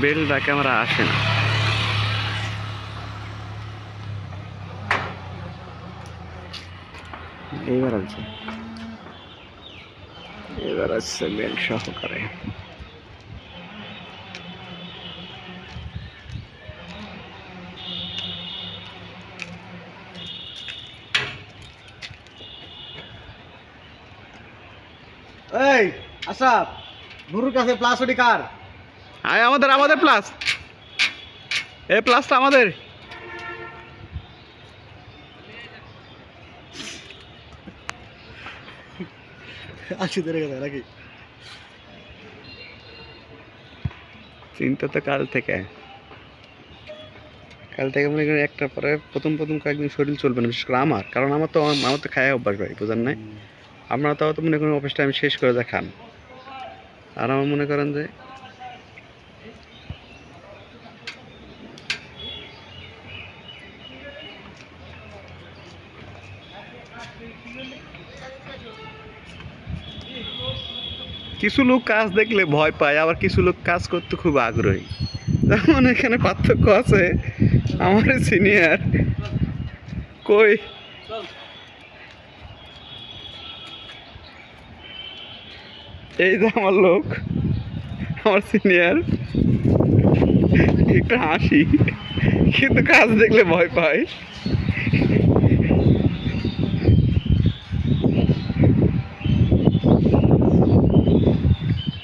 বেলটা ক্যামেরা আসে না। এইবার আছে, এবার আসছে বেল সহকারে। এই আসাদ, গুরুর কাছে প্লাস ওডি কার? আয় আমাদের, আমাদের প্লাস, এই প্লাসটা আমাদের। আসি ধরে গেছে নাকি? চিন্তা তো কাল থেকে, কাল থেকে মনে করেন একটা পরে প্রথম প্রথম কয়েকদিন শরীর চলবে না, বিশেষ করে আমার, কারণ আমার তো খায় অভ্যাস ভাই, বুঝেন নাই? আপনারা তো মনে করেন অফিসটা আমি শেষ করে দেখান, আর আমার মনে করেন যে কিছু লোক কাজ দেখলে ভয় পায়, আবার কিছু লোক কাজ করতে খুব আগ্রহী। যেমন এখানে পার্থক্য আছে, আমার সিনিয়র কই, এই যে আমার লোক, আমার সিনিয়র, একটু হাসি, কিন্তু কাজ দেখলে ভয় পায়।